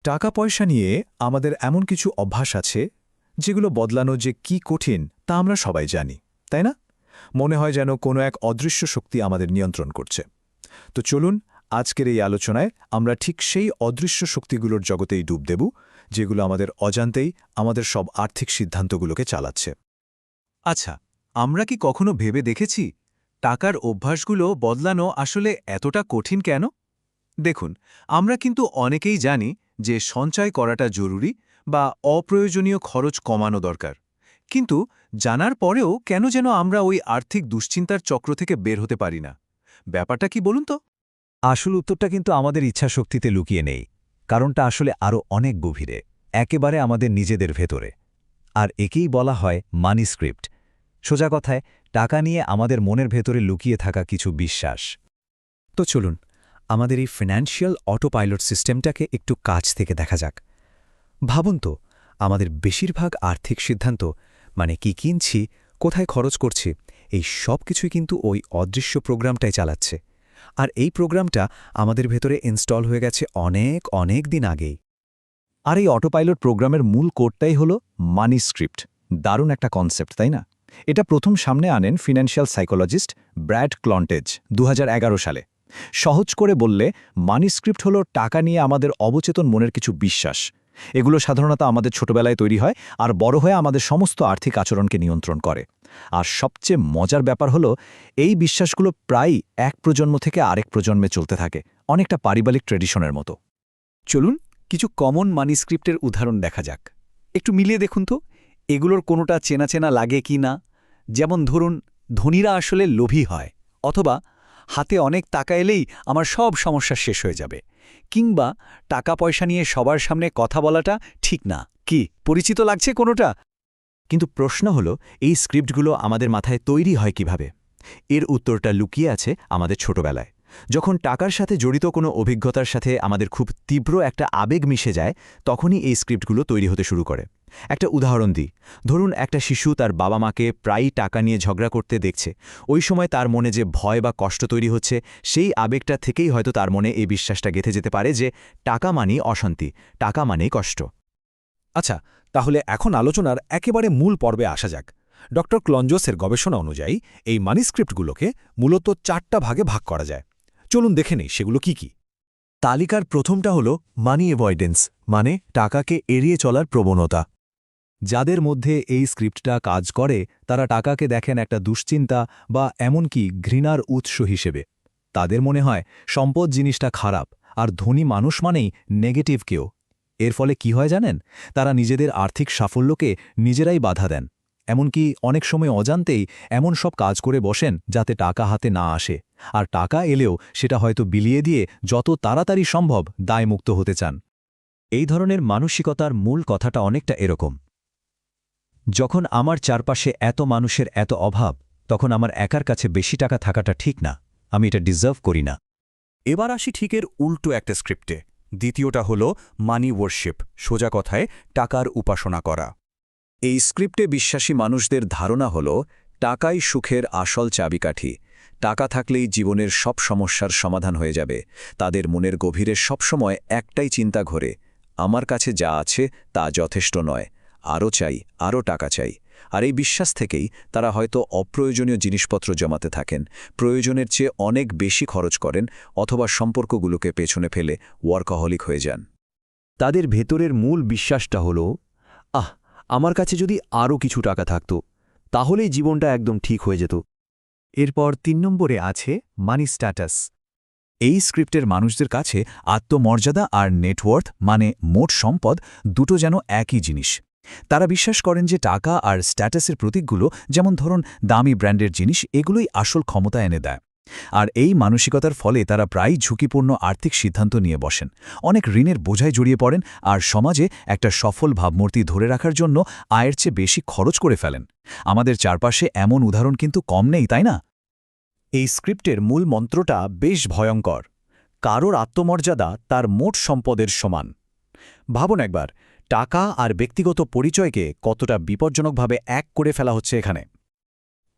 টাকা পয়সা নিয়ে আমাদের এমন কিছু অভ্যাস আছে যেগুলো বদলানো যে কি কঠিন তা আমরা সবাই জানি, তাই না? মনে হয় যেন কোনো এক অদৃশ্য শক্তি আমাদের নিয়ন্ত্রণ করছে। তো চলুন, আজকের এই আলোচনায় আমরা ঠিক সেই অদৃশ্য শক্তিগুলোর জগতেই ডুব দেব, যেগুলো আমাদের অজান্তেই আমাদের সব আর্থিক সিদ্ধান্তগুলোকে চালাচ্ছে। আচ্ছা, আমরা কি কখনো ভেবে দেখেছি টাকার অভ্যাসগুলো বদলানো আসলে এতটা কঠিন কেন? দেখুন, আমরা কিন্তু অনেকেই জানি যে সঞ্চয় করাটা জরুরি বা অপ্রয়োজনীয় খরচ কমানো দরকার। কিন্তু জানার পরেও কেন যেন আমরা ওই আর্থিক দুশ্চিন্তার চক্র থেকে বের হতে পারি না? ব্যাপারটা কি বলুন তো? আসল উত্তরটা কিন্তু আমাদের ইচ্ছাশক্তিতে লুকিয়ে নেই। কারণটা আসলে আরও অনেক গভীরে, একেবারে আমাদের নিজেদের ভেতরে। আর একেই বলা হয় মানি স্ক্রিপ্ট। সোজা কথায়, টাকা নিয়ে আমাদের মনের ভেতরে লুকিয়ে থাকা কিছু বিশ্বাস। তো চলুন, আমাদের এই ফিন্যান্সিয়াল অটোপাইলট সিস্টেমটাকে একটু কাছ থেকে দেখা যাক। ভাবুন তো, আমাদের বেশিরভাগ আর্থিক সিদ্ধান্ত, মানে কি কিনছি, কোথায় খরচ করছি, এই সব কিছুই কিন্তু ওই অদৃশ্য প্রোগ্রামটাই চালাচ্ছে। আর এই প্রোগ্রামটা আমাদের ভেতরে ইনস্টল হয়ে গেছে অনেক অনেক দিন আগেই। আর এই অটোপাইলট প্রোগ্রামের মূল কোডটাই হল মানি স্ক্রিপ্ট। দারুণ একটা কনসেপ্ট, তাই না? এটা প্রথম সামনে আনেন ফিন্যান্সিয়াল সাইকোলজিস্ট ব্র্যাড ক্লন্টেজ ২০১১ সালে। সহজ করে বললে, মানি স্ক্রিপ্ট হল টাকা নিয়ে আমাদের অবচেতন মনের কিছু বিশ্বাস। এগুলো সাধারণত আমাদের ছোটবেলায় তৈরি হয় আর বড় হয়ে আমাদের সমস্ত আর্থিক আচরণকে নিয়ন্ত্রণ করে। আর সবচেয়ে মজার ব্যাপার হলো, এই বিশ্বাসগুলো প্রায়ই এক প্রজন্ম থেকে আরেক প্রজন্মে চলতে থাকে, অনেকটা পারিবারিক ট্রেডিশনের মতো। চলুন, কিছু কমন মানি স্ক্রিপ্টের উদাহরণ দেখা যাক। একটু মিলিয়ে দেখুন তো, এগুলোর কোনোটা চেনা চেনা লাগে কি না। যেমন ধরুন, ধনীরা আসলে লোভী হয়, অথবা হাতে অনেক টাকা এলেই আমার সব সমস্যা শেষ হয়ে যাবে, কিংবা টাকা পয়সা নিয়ে সবার সামনে কথা বলাটা ঠিক না। কি পরিচিত লাগছে কোনোটা? কিন্তু প্রশ্ন হলো, এই স্ক্রিপ্টগুলো আমাদের মাথায় তৈরি হয় কিভাবে? এর উত্তরটা লুকিয়ে আছে আমাদের ছোটবেলায়। যখন টাকার সাথে জড়িত কোনো অভিজ্ঞতার সাথে আমাদের খুব তীব্র একটা আবেগ মিশে যায়, তখনই এই স্ক্রিপ্টগুলো তৈরি হতে শুরু করে। একটা উদাহরণ দিই। ধরুন, একটা শিশু তার বাবা মাকে প্রায়ই টাকা নিয়ে ঝগড়া করতে দেখছে। ওই সময় তার মনে যে ভয় বা কষ্ট তৈরি হচ্ছে, সেই আবেগটা থেকেই হয়তো তার মনে এই বিশ্বাসটা গেঁথে যেতে পারে যে টাকা মানেই অশান্তি, টাকা মানেই কষ্ট। আচ্ছা, তাহলে এখন আলোচনার একেবারে মূল পর্বে আসা যাক। ডক্টর ক্লঞ্জোসের গবেষণা অনুযায়ী এই মানিস্ক্রিপ্টগুলোকে মূলত 4টা ভাগে ভাগ করা যায়। চলুন দেখে নেই সেগুলো কি কি। তালিকার প্রথমটা হল মানি অ্যাভয়েডেন্স, মানে টাকাকে এড়িয়ে চলার প্রবণতা। যাদের মধ্যে এই স্ক্রিপ্টটা কাজ করে, তারা টাকাকে দেখেন একটা দুশ্চিন্তা বা এমনকি ঘৃণার উৎস হিসেবে। তাদের মনে হয় সম্পদ জিনিসটা খারাপ, আর ধনী মানুষ মানেই নেগেটিভ কেউ। এর ফলে কি হয় জানেন? তারা নিজেদের আর্থিক সাফল্যকে নিজেরাই বাধা দেন। এমনকি অনেক সময় অজান্তেই এমন সব কাজ করে বসেন যাতে টাকা হাতে না আসে। আর টাকা এলেও সেটা হয়তো বিলিয়ে দিয়ে যত তাড়াতাড়ি সম্ভব দায়মুক্ত হতে চান। এই ধরনের মানসিকতার মূল কথাটা অনেকটা এরকম: যখন আমার চারপাশে এত মানুষের এত অভাব, তখন আমার একার কাছে বেশি টাকা থাকাটা ঠিক না, আমি এটা ডিজার্ভ করি না। এবার আসি ঠিকের উল্টো একটা স্ক্রিপ্টে। দ্বিতীয়টা হল মানি ওয়ারশিপ, সোজা কথায় টাকার উপাসনা করা। এই স্ক্রিপ্টে বিশ্বাসী মানুষদের ধারণা হল টাকাই সুখের আসল চাবিকাঠি। টাকা থাকলেই জীবনের সব সমস্যার সমাধান হয়ে যাবে। তাদের মনের গভীরে সবসময় একটাই চিন্তা ঘোরে: আমার কাছে যা আছে তা যথেষ্ট নয়, আরও চাই, আরও টাকা চাই। আর এই বিশ্বাস থেকেই তারা হয়তো অপ্রয়োজনীয় জিনিসপত্র জমাতে থাকেন, প্রয়োজনের চেয়ে অনেক বেশি খরচ করেন, অথবা সম্পর্কগুলোকে পেছনে ফেলে ওয়ার্কাহলিক হয়ে যান। তাদের ভেতরের মূল বিশ্বাসটা হল, আমার কাছে যদি আরও কিছু টাকা থাকত, তাহলেই জীবনটা একদম ঠিক হয়ে যেত। এরপর ৩ নম্বরে আছে মানি স্ট্যাটাস। এই স্ক্রিপ্টের মানুষদের কাছে আত্মমর্যাদা আর নেটওয়ার্থ, মানে মোট সম্পদ, দুটো যেন একই জিনিস। তারা বিশ্বাস করেন যে টাকা আর স্ট্যাটাসের প্রতীকগুলো, যেমন ধরুন দামি ব্র্যান্ডের জিনিস, এগুলোই আসল ক্ষমতা এনে দেয়। আর এই মানসিকতার ফলে তারা প্রায়ই ঝুঁকিপূর্ণ আর্থিক সিদ্ধান্ত নিয়ে বসেন, অনেক ঋণের বোঝায় জড়িয়ে পড়েন, আর সমাজে একটা সফল ভাবমূর্তি ধরে রাখার জন্য আয়ের চেয়ে বেশি খরচ করে ফেলেন। আমাদের চারপাশে এমন উদাহরণ কিন্তু কম নেই, তাই না? এই স্ক্রিপ্টের মূল মন্ত্রটা বেশ ভয়ঙ্কর: কারোর আত্মমর্যাদা তার মোট সম্পদের সমান। ভাবুন একবার, টাকা আর ব্যক্তিগত পরিচয়কে কতটা বিপজ্জনকভাবে এক করে ফেলা হচ্ছে এখানে।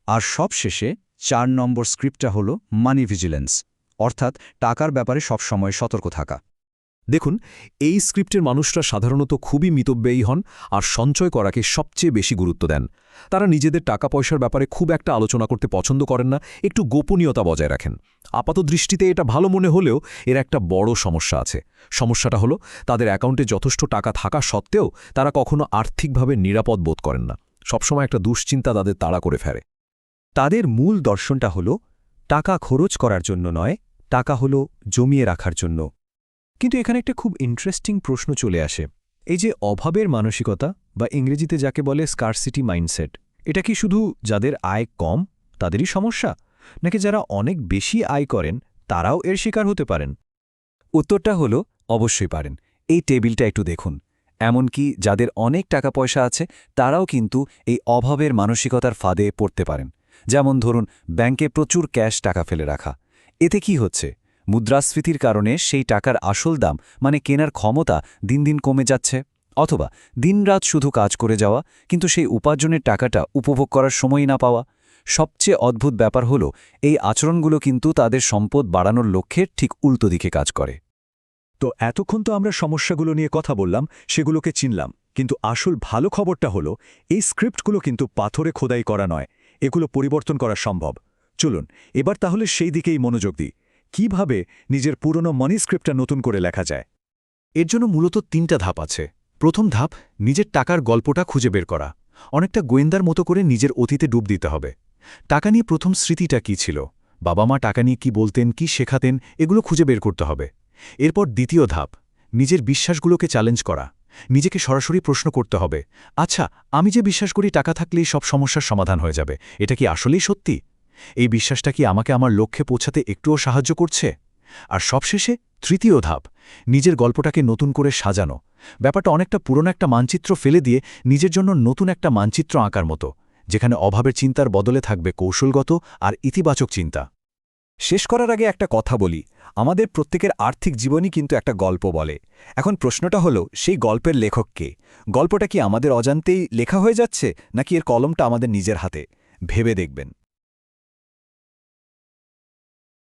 আর সবশেষে 4 নম্বর স্ক্রিপ্টটা হল মানি ভিজিলেন্স, অর্থাৎ টাকার ব্যাপারে সবসময় সতর্ক থাকা। দেখুন, এই স্ক্রিপ্টের মানুষরা সাধারণত খুবই মিতব্যয়ী হন আর সঞ্চয় করাকে সবচেয়ে বেশি গুরুত্ব দেন। তারা নিজেদের টাকা পয়সার ব্যাপারে খুব একটা আলোচনা করতে পছন্দ করেন না, একটু গোপনীয়তা বজায় রাখেন। আপাতদৃষ্টিতে এটা ভালো মনে হলেও এর একটা বড় সমস্যা আছে। সমস্যাটা হলো তাদের অ্যাকাউন্টে যথেষ্ট টাকা থাকা সত্ত্বেও তারা কখনো আর্থিকভাবে নিরাপদ বোধ করেন না। সবসময় একটা দুশ্চিন্তা তাদের তাড়া করে ফেলে। তাদের মূল দর্শনটা হল টাকা খরচ করার জন্য নয়, টাকা হল জমিয়ে রাখার জন্য। কিন্তু এখানে একটা খুব ইন্টারেস্টিং প্রশ্ন চলে আসে। এই যে অভাবের মানসিকতা বা ইংরেজিতে যাকে বলে স্কারসিটি মাইন্ডসেট, এটা কি শুধু যাদের আয় কম তাদেরই সমস্যা, নাকি যারা অনেক বেশি আয় করেন তারাও এর শিকার হতে পারেন? উত্তরটা হলো অবশ্যই পারেন। এই টেবিলটা একটু দেখুন। এমনকি যাদের অনেক টাকা পয়সা আছে তারাও কিন্তু এই অভাবের মানসিকতার ফাঁদে পড়তে পারেন। যেমন ধরুন, ব্যাংকে প্রচুর ক্যাশ টাকা ফেলে রাখা। এতে কি হচ্ছে? মুদ্রাস্ফীতির কারণে সেই টাকার আসল দাম মানে কেনার ক্ষমতা দিন দিন কমে যাচ্ছে। অথবা দিনরাত শুধু কাজ করে যাওয়া, কিন্তু সেই উপার্জনের টাকাটা উপভোগ করার সময়ই না পাওয়া। সবচেয়ে অদ্ভুত ব্যাপার হলো এই আচরণগুলো কিন্তু তাদের সম্পদ বাড়ানোর লক্ষ্যের ঠিক উল্টো দিকে কাজ করে। তো এতক্ষণ তো আমরা সমস্যাগুলো নিয়ে কথা বললাম, সেগুলোকে চিনলাম, কিন্তু আসল ভালো খবরটা হলো এই স্ক্রিপ্টগুলো কিন্তু পাথরে খোদাই করা নয়, এগুলো পরিবর্তন করা সম্ভব। চলুন এবার তাহলে সেই দিকেই মনোযোগ দিই। কিভাবে নিজের পুরনো মানি স্ক্রিপ্টটা নতুন করে লেখা যায়? এর জন্য মূলত ৩টা ধাপ আছে। প্রথম ধাপ, নিজের টাকার গল্পটা খুঁজে বের করা। অনেকটা গোয়েন্দার মতো করে নিজের অতীতে ডুব দিতে হবে। টাকা নিয়ে প্রথম স্মৃতিটা কী ছিল, বাবা মা টাকা নিয়ে কি বলতেন, কি শেখাতেন, এগুলো খুঁজে বের করতে হবে। এরপর দ্বিতীয় ধাপ, নিজের বিশ্বাসগুলোকে চ্যালেঞ্জ করা। নিজেকে সরাসরি প্রশ্ন করতে হবে, আচ্ছা, আমি যে বিশ্বাস করি টাকা থাকলেই সব সমস্যার সমাধান হয়ে যাবে, এটা কি আসলেই সত্যি? এই বিশ্বাসটা কি আমাকে আমার লক্ষ্যে পৌঁছাতে একটুও সাহায্য করছে? আর সবশেষে তৃতীয় ধাপ, নিজের গল্পটাকে নতুন করে সাজানো। ব্যাপারটা অনেকটা পুরনো একটা মানচিত্র ফেলে দিয়ে নিজের জন্য নতুন একটা মানচিত্র আঁকার মতো, যেখানে অভাবের চিন্তার বদলে থাকবে কৌশলগত আর ইতিবাচক চিন্তা। শেষ করার আগে একটা কথা বলি, আমাদের প্রত্যেকের আর্থিক জীবনই কিন্তু একটা গল্প বলে। এখন প্রশ্নটা হলো, সেই গল্পের লেখক কে? গল্পটা কি আমাদের অজান্তেই লেখা হয়ে যাচ্ছে, নাকি এর কলমটা আমাদের নিজের হাতে? ভেবে দেখবেন।